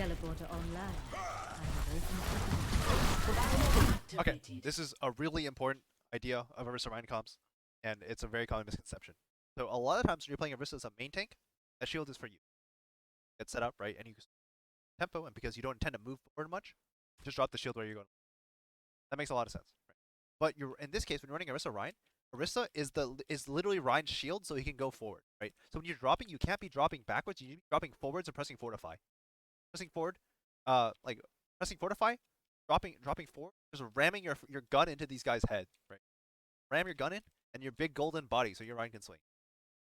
Teleporter online. Okay, this is a really important idea of Orisa Ryan comps, and it's a very common misconception. So a lot of times when you're playing Orisa as a main tank, that shield is for you. Get set up, right, and you tempo, and because you don't intend to move forward much, just drop the shield where you're going. That makes a lot of sense. Right? But you're in this case when you're running Orisa Ryan, Orisa is literally Ryan's shield, so he can go forward, right? So when you're dropping, you can't be dropping backwards. You need to be dropping forwards and pressing fortify. Pressing forward, like pressing fortify, dropping forward, just ramming your gun into these guys' head, right? Ram your gun in and your big golden body, so your Ryan can swing.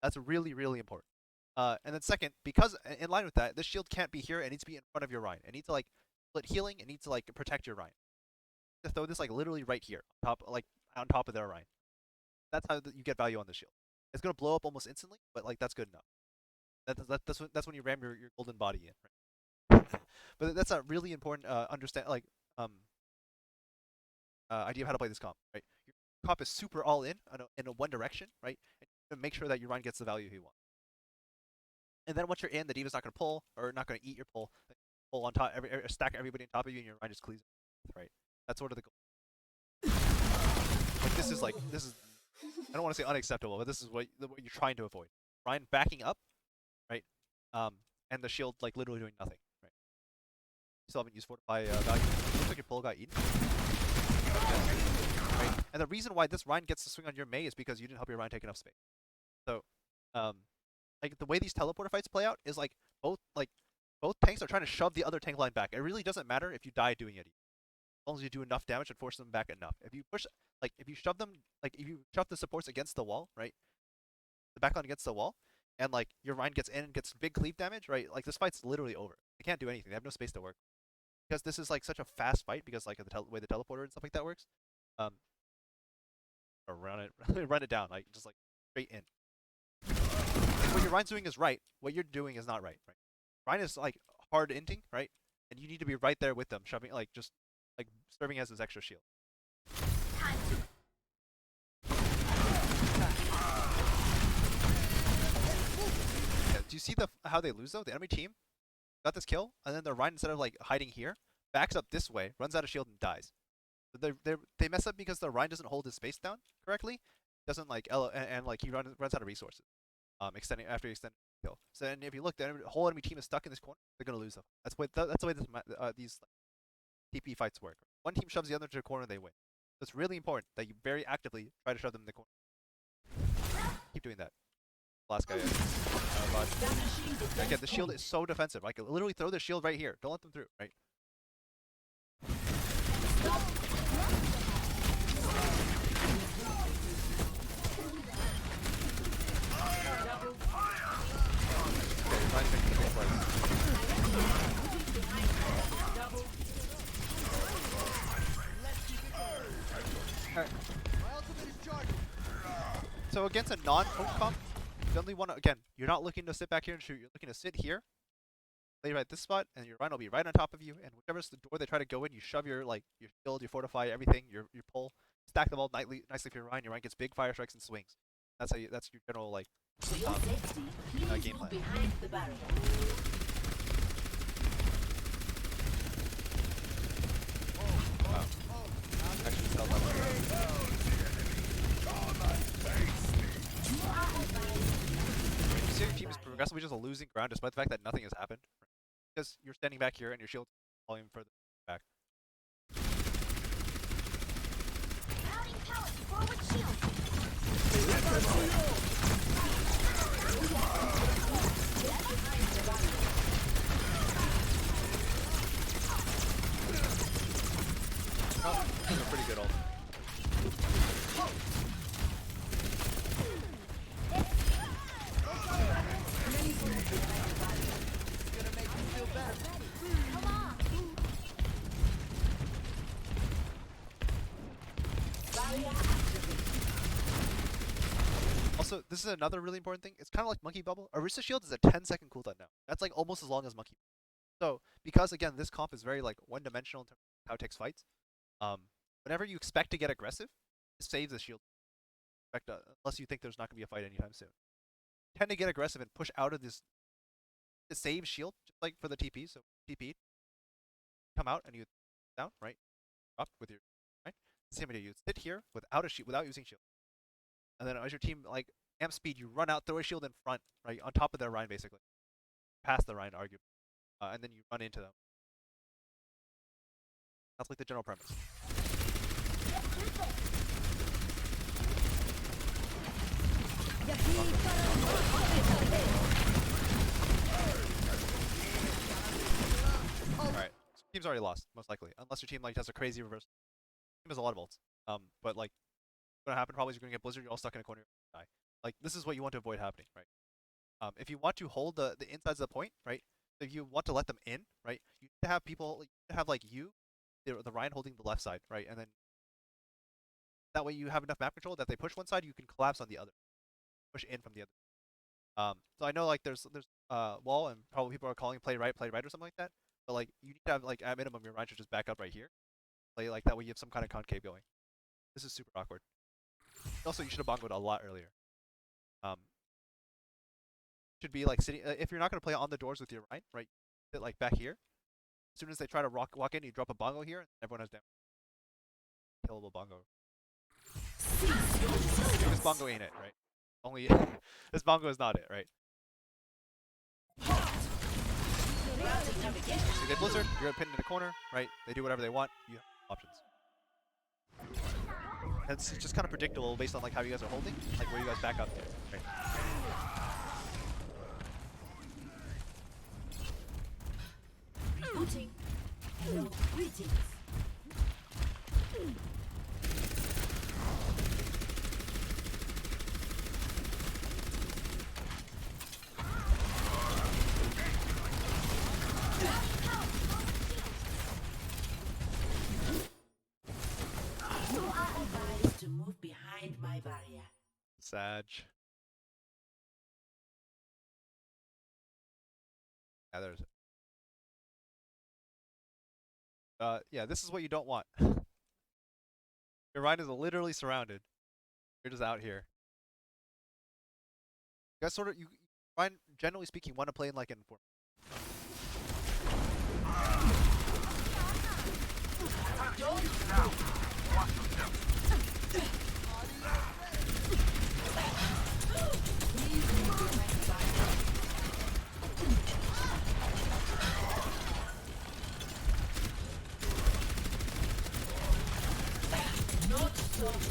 That's really really important. And then second, because in line with that, this shield can't be here. It needs to be in front of your Ryan. It needs to like split healing. It needs to like protect your Ryan. To throw this like literally right here, on top of their Ryan. That's how you get value on the shield. It's gonna blow up almost instantly, but like that's good enough. That's when you ram your golden body in. Right? But that's a really important idea of how to play this comp. Right, your comp is super all in a one direction, right, and make sure that your Ryan gets the value he wants. And then once you're in, the D.Va's not gonna pull or not gonna eat your pull. Pull on top, stack everybody on top of you, and your Ryan just cleaves. Right, that's sort of the goal. Like this is I don't want to say unacceptable, but this is what you're trying to avoid. Ryan backing up, right? And the shield like literally doing nothing, right? You still haven't used fortify value. Looks like your pull got eaten. Right? And the reason why this Ryan gets to swing on your Mei is because you didn't help your Ryan take enough space. So, like the way these teleporter fights play out is like both tanks are trying to shove the other tank line back. It really doesn't matter if you die doing it. As long as you do enough damage and force them back enough. If you push, if you shove the supports against the wall, right? The backline against the wall, and like your Ryan gets in and gets big cleave damage, right? Like this fight's literally over. They can't do anything. They have no space to work. Because this is like such a fast fight, because like the way the teleporter and stuff like that works. Or run it down, like just like straight in. Like, what your Ryan's doing is right. What you're doing is not right, right? Ryan is like hard inting, right? And you need to be right there with them, shoving like just like serving as his extra shield. Yeah, do you see how they lose though? The enemy team got this kill, and then the Ryan, instead of like hiding here, backs up this way, runs out of shield, and dies. So they mess up because the Ryan doesn't hold his space down correctly. Doesn't like and like he runs out of resources. Extending after he extended the kill. So and if you look, the whole enemy team is stuck in this corner. They're gonna lose them. That's the way these TP fights work. One team shoves the other to the corner, they win. So it's really important that you very actively try to shove them in the corner. Keep doing that. Last guy. Again, the shield is so defensive. I can literally throw the shield right here. Don't let them through, right? So against a non-poke comp, you only want to, again, you're not looking to sit back here and shoot. You're looking to sit here, lay right at this spot, and your Ryan will be right on top of you. And whichever's the door they try to go in, you shove your shield, you fortify everything, your pull, stack them all nicely for your Ryan. Your Ryan gets big fire strikes and swings. That's your general like game plan. Wow. Actually, tell them. You see your team is progressively just losing ground despite the fact that nothing has happened. Because you're standing back here and your shield's falling further back. Oh, that's a pretty good ult. Also, this is another really important thing. It's kind of like Monkey Bubble. Orisa Shield is a 10-second cooldown now. That's like almost as long as Monkey Bubble. So, because again, this comp is very like one-dimensional in terms of how it takes fights, whenever you expect to get aggressive, it saves the shield. Unless you think there's not going to be a fight anytime soon. Tend to get aggressive and push out of this save shield, just like for the TP. So TP, come out and you down, right? Up with your right. Same idea. You sit here without a shield, without using shield, and then as your team like amp speed, you run out, throw a shield in front, right, on top of their Rhine basically, past the Rhine, arguably, and then you run into them. That's like the general premise. Alright, so team's already lost, most likely. Unless your team like has a crazy reverse. Team has a lot of ults. But like what's gonna happen probably is you're gonna get Blizzard, you're all stuck in a corner, die. Like this is what you want to avoid happening, right? If you want to hold the insides of the point, right? If you want to let them in, right? You need to have people like like you, the Ryan holding the left side, right? And then that way you have enough map control that if they push one side, you can collapse on the other. Push in from the other. So I know like there's wall and probably people are calling play right or something like that. But like you need to have like at minimum your Ryan should just back up right here. Play like that way you have some kind of concave going. This is super awkward. Also, you should have bongoed a lot earlier. Should be like sitting. If you're not gonna play on the doors with your Ryan, right? Sit like back here. As soon as they try to walk in, you drop a bongo here, and everyone has damage. Killable bongo. This bongo ain't it, right? Only this bongo is not it, right? So you get Blizzard, you're pinned in the corner, right? They do whatever they want. You have options. And it's just kind of predictable based on like how you guys are holding, like where you guys back up to, right? Greetings. You are advised to move behind my barrier. Sag. Yeah, there's. Yeah, this is what you don't want. Your Rhine is literally surrounded. You're just out here. You guys sort of, Rhine, generally speaking, want to play in like inform.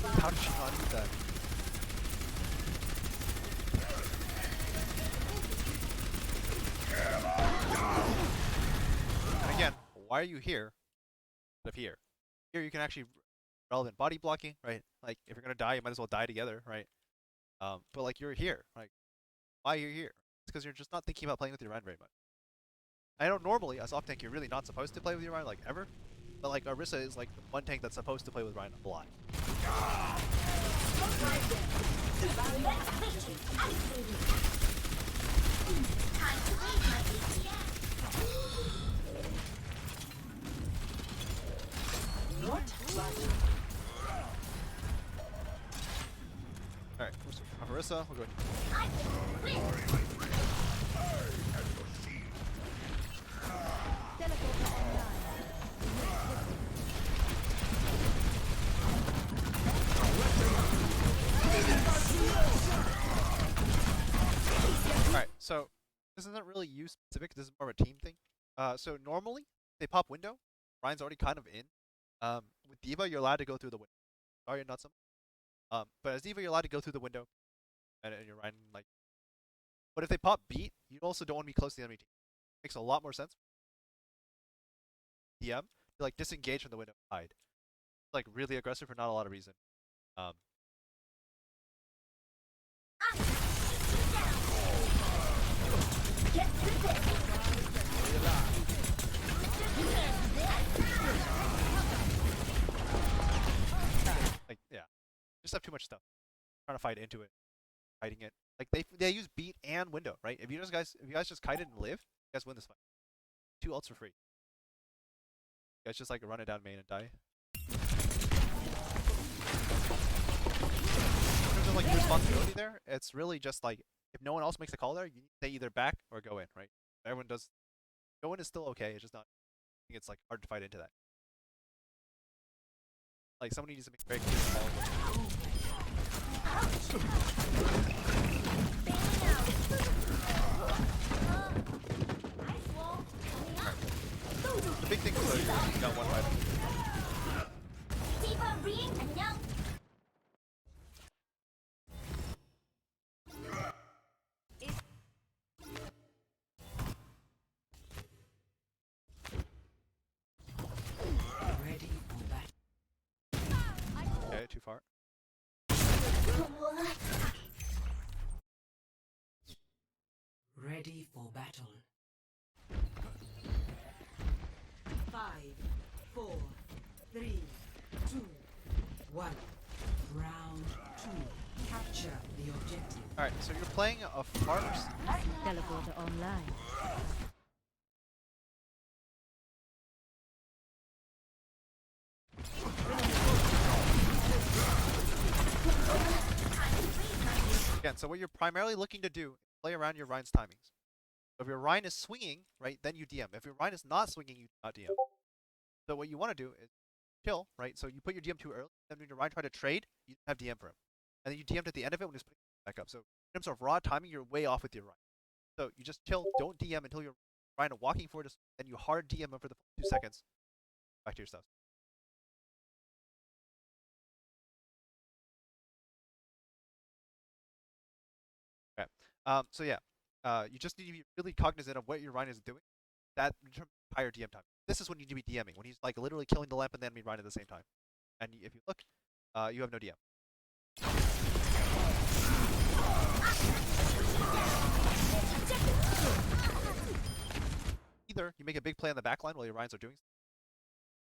How did she not eat that? And again, why are you here? Instead of here. Here you can actually relevant body blocking, right? Like if you're gonna die, you might as well die together, right? But like you're here, like why you're here? It's because you're just not thinking about playing with your Rhine very much. I know normally as off tank you're really not supposed to play with your Rhine like ever, but like Orisa is like the one tank that's supposed to play with Rhine a lot. Alright, Orisa, we'll go ahead. Alright, so this isn't really you specific, this is more of a team thing. So normally, they pop window, Ryan's already kind of in. With D.Va, you're allowed to go through the window. Sorry, not some. But as D.Va, you're allowed to go through the window, and you're Ryan like. But if they pop beat, you also don't want to be close to the enemy team. Makes a lot more sense. DM to like disengage from the window, hide. Like really aggressive for not a lot of reason. Like yeah, just have too much stuff. Trying to fight into it, fighting it. Like they use beat and window, right? If you guys just kite it and live, you guys win this fight. 2 ults for free. You guys just like run it down main and die. In terms of like responsibility there, it's really just like if no one else makes a call there, you need to say either back or go in, right? Everyone does. Go in is still okay. It's just not think it's like hard to fight into that. Like somebody needs to make very clear call. The big thing is that you got one item. Ready for battle. Okay, too far. Ready for battle. 5, 4, 3, 2, 1. Round 2. Capture the objective. Alright, so you're playing a farmer's. Teleporter online. Again, so what you're primarily looking to do is play around your Rhein's timings. So if your Rhine is swinging, right, then you DM. If your Rhine is not swinging, you do not DM. So what you want to do is chill, right? So you put your DM too early, then when your Rhine try to trade, you have DM for him. And then you DM'd at the end of it when he's putting it back up. So in terms of raw timing, you're way off with your Rhine. So you just chill, don't DM until your Rhine is walking forward, and you hard DM him for the 2 seconds. Back to your stuff. Okay. So yeah, you just need to be really cognizant of what your Rhine is doing. That determines higher DM time. This is when you need to be DMing, when he's like literally killing the lamp and the enemy Rhine at the same time. And if you look, you have no DM. Either you make a big play on the backline while your Rhines are doing.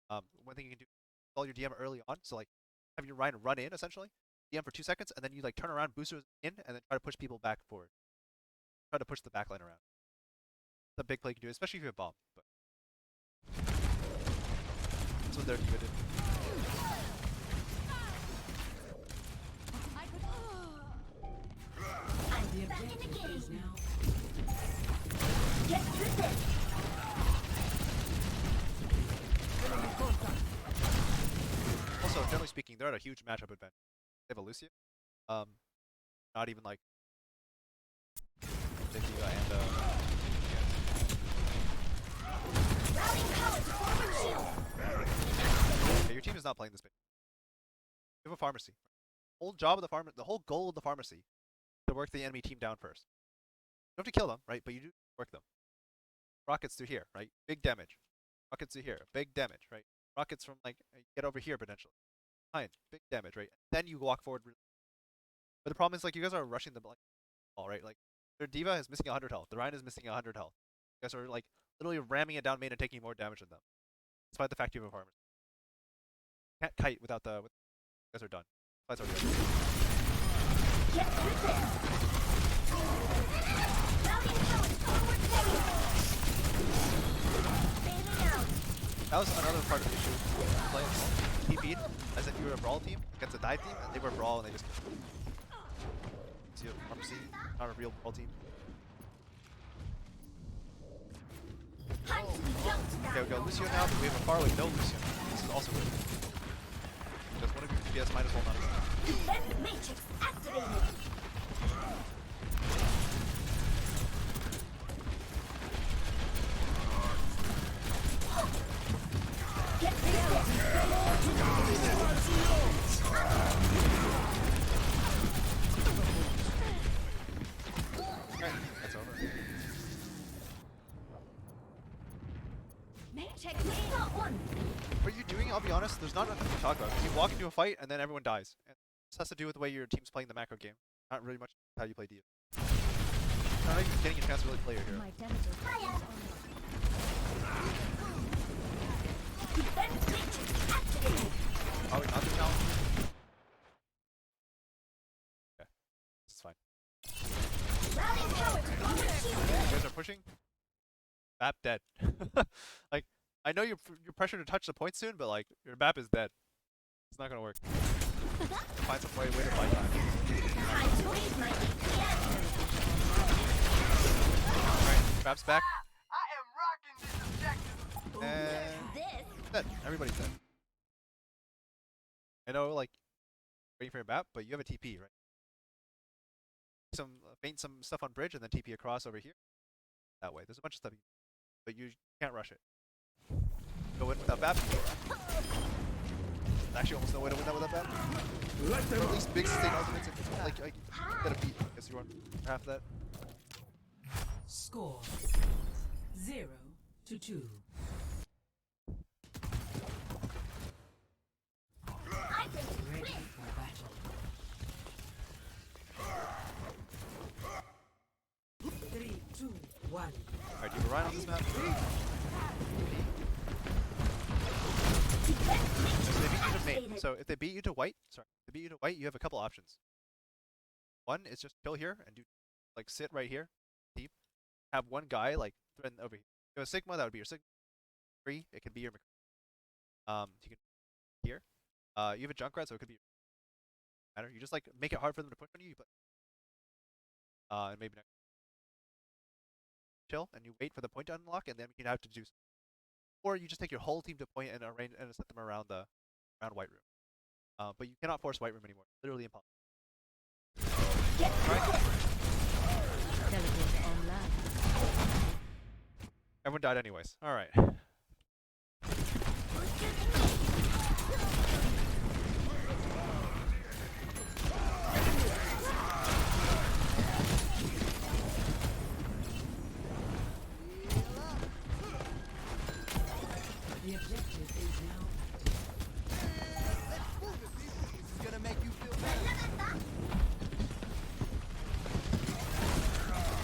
One thing you can do is call your DM early on, so like have your Rhine run in essentially, DM for 2 seconds, and then you like turn around, boosters in, and then try to push people back forward. Try to push the backline around. It's a big play you can do, especially if you have bomb. But that's what their diva did. The objective is now. Also, generally speaking, they're at a huge matchup advantage. They have a Lucio. Not even like the diva and okay, your team is not playing this big. You have a pharmacy. The whole job of the whole goal of the pharmacy is to work the enemy team down first. You don't have to kill them, right? But you do work them. Rockets through here, right? Big damage. Rockets through here, big damage, right? Rockets from like get over here potentially. Fine, big damage, right? Then you walk forward. But the problem is like you guys are rushing the ball, right? Like their diva is missing 100 health. The Rhine is missing 100 health. You guys are like literally ramming it down main and taking more damage than them, despite the fact you have a farmer. Can't kite without the. You guys are done. Fight's already done. That was another part of the issue. Playing TP'd as if you were a brawl team against a dive team, and they were brawl and they just. See a pharmacy, not a real brawl team. Okay, we got Lucio now, but we have a far with no Lucio. This is also good. Just one of your DPS might as well not have. Defense matrix activated. Get ready. Okay, that's over. What are you doing? I'll be honest, there's not nothing to talk about. You walk into a fight and then everyone dies. And this has to do with the way your team's playing the macro game. Not really much how you play D. Not even getting a chance to really play here. My damages is online. Defense matrix activated. Probably not the challenge. Okay, this is fine. Rallying power to forward shield. You guys are pushing. Bap dead. Like, I know you're pressured to touch the point soon, but like your map is dead. It's not gonna work. Find some way to fight time. Time to raise my DPS. Alright, Map's back. I am rocking this objective. And This. dead. Everybody's dead. I know, like, waiting for your map, but you have a TP, right? Feint some stuff on bridge and then TP across over here. That way. There's a bunch of stuff you can do, but you can't rush it. Go in without BAP. Actually, almost no way to win that without BAP. Or at least big sustain ultimates. Like, get a beat. I guess you want half of that. Score 0-2. I think we Ready win. for battle. 3, 2, 1. Alright, do you have a Ryan on this map? So they beat you to main. So if they beat you to white, you have a couple options. One is just chill here and do, like, sit right here, deep. Have one guy like threaten over here. You have a Sigma, that would be your Sigma. 3, it could be your you can here. You have a Junkrat, so it could be matter. You just like make it hard for them to push on you. You play and maybe next chill and you wait for the point to unlock, and then you have to do. Or you just take your whole team to point and arrange and set them around white room. But you cannot force white room anymore. Literally impossible. Right? Teleporter online. Everyone died anyways. All right. The objective is now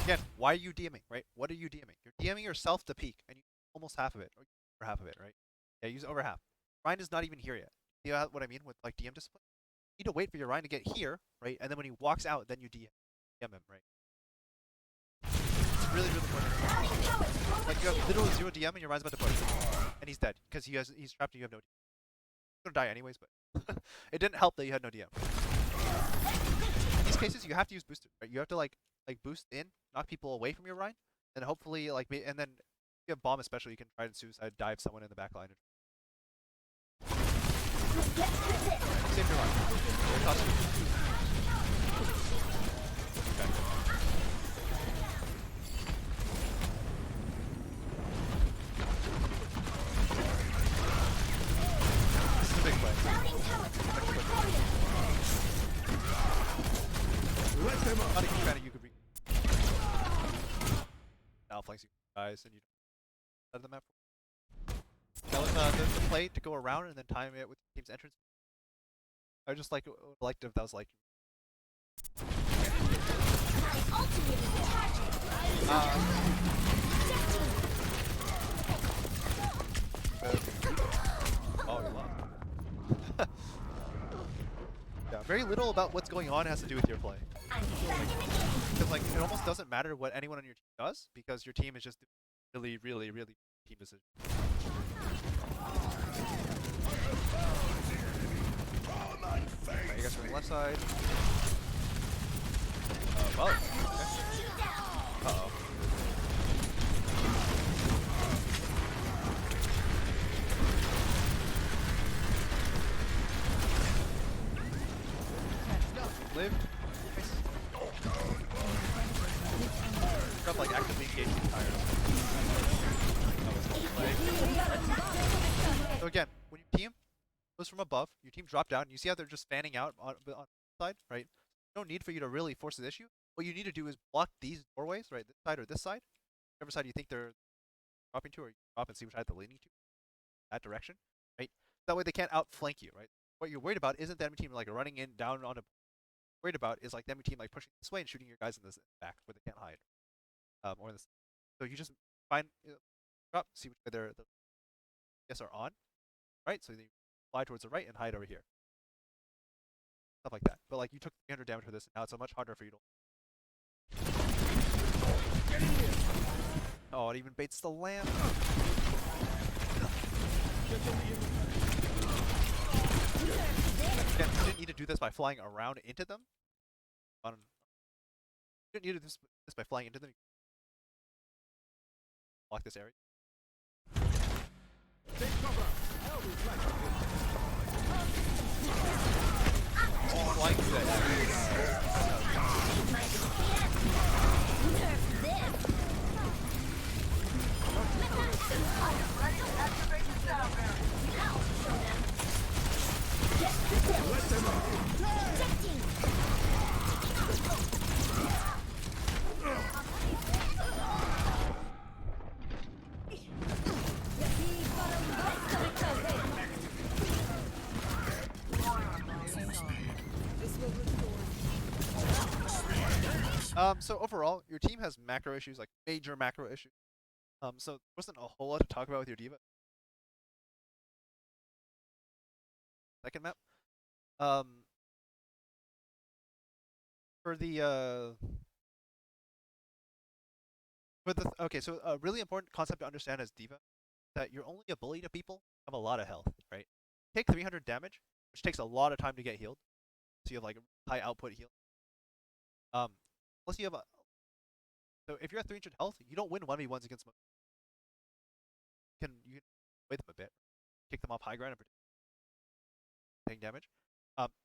Again, why are you DMing, right? What are you DMing? You're DMing yourself to peek, and you use almost half of it, or over half of it, right? Yeah, use over half. Ryan is not even here yet. You know what I mean with like DM discipline? You need to wait for your Ryan to get here, right? And then when he walks out, then you DM him, right? It's really, really important. Like you have literally 0 DM and your Ryan's about to push, and he's dead because he's trapped and you have no DM. He's gonna die anyways, but it didn't help that you had no DM. In these cases, you have to use boosters, right? You have to like boost in, knock people away from your Ryan, and hopefully and then if you have bomb especially, you can try and suicide dive someone in the back line. Save your Ryan. It costs you. Okay. This is a big play. Not a huge fan of you could be now flanks you guys and you out of the map. That was the play to go around and then time it with the team's entrance. I just like liked if that was like My ultimate is oh, you lost. Yeah, very little about what's going on has to do with your play. I'm back in the game. Because like it almost doesn't matter what anyone on your team does because your team is just really, really, really team decision. Okay, you guys are on the left side. Well, okay. Uh-oh. Live. Nice. Drop like actively engaging the tire. That was the play. So again, when your team goes from above, your team drop down, you see how they're just fanning out on the side, right? No need for you to really force this issue. What you need to do is block these doorways, right? This side or this side. Whichever side you think they're dropping to, or you drop and see which side they're leaning to. That direction, right? That way they can't outflank you, right? What you're worried about isn't the enemy team like running in down on a worried about is like the enemy team like pushing this way and shooting your guys in the back where they can't hide. Or in this. So you just find drop, see which way they're yes are on, right? So you fly towards the right and hide over here. Stuff like that. But like you took 300 damage for this, and now it's so much harder for you to. Oh, it even baits the lamp. Again, you didn't need to do this by flying around into them. You didn't need to do this by flying into them. Block this area. Flying through that dagger. So overall, your team has macro issues, like major macro issues. So there wasn't a whole lot to talk about with your diva. Second map. Um, for the okay, so a really important concept to understand as diva that you're only a bully to people who have a lot of health, right? Take 300 damage, which takes a lot of time to get healed. So you have like high output heal. Plus you have a so if you're at 300 health, you don't win 1v1s against most. You can wait them a bit, kick them off high ground and taking damage.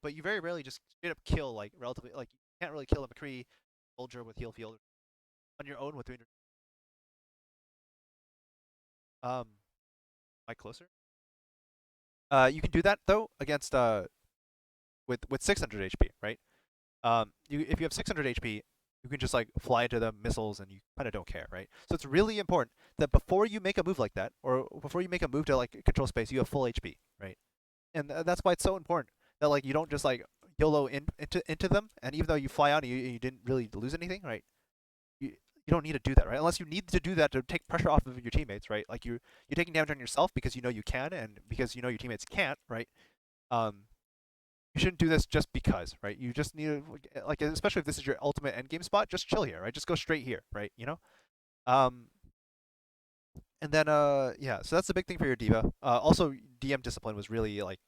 But you very rarely just straight up kill like relatively like you can't really kill a McCree soldier with heal field on your own with 300. Am I closer? You can do that though against with 600 HP, right? If you have 600 HP, you can just like fly into the missiles and you kind of don't care, right? So it's really important that before you make a move like that, or before you make a move to like control space, you have full HP, right? And that's why it's so important that like you don't just like YOLO into them, and even though you fly out and you didn't really lose anything, right? You don't need to do that, right? Unless you need to do that to take pressure off of your teammates, right? Like you're taking damage on yourself because you know you can, and because you know your teammates can't, right? You shouldn't do this just because, right? You just need to, like, especially if this is your ultimate end game spot, just chill here, right? Just go straight here, right? You know. And then yeah, so that's the big thing for your diva. Also, DM discipline was really like,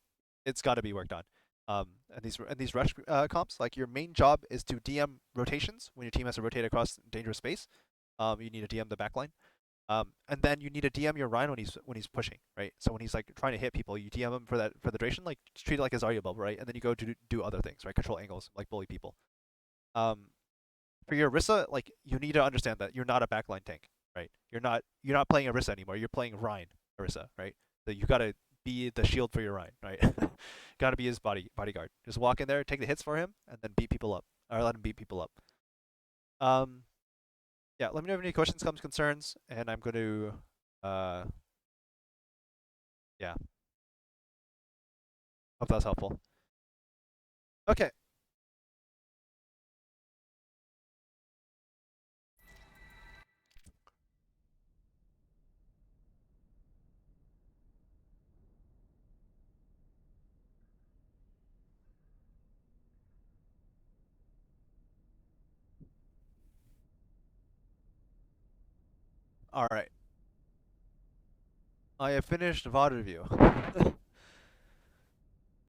it's got to be worked on. And these rush comps, like your main job is to DM rotations when your team has to rotate across dangerous space. You need to DM the backline. And then you need to DM your Rhino when he's pushing, right? So when he's like trying to hit people, you DM him for the duration, like just treat it like a Zarya bubble, right? And then you go to do other things, right? Control angles, like bully people. For your Orisa, like you need to understand that you're not a backline tank, right? You're not playing Orisa anymore. You're playing Rhine Orisa, right? So you gotta be the shield for your Rhine, right? Gotta be his bodyguard. Just walk in there, take the hits for him, and then beat people up, or let him beat people up. Yeah, let me know if any questions, concerns, and I'm going to, yeah, hope that's helpful. Okay. All right. I have finished VOD review.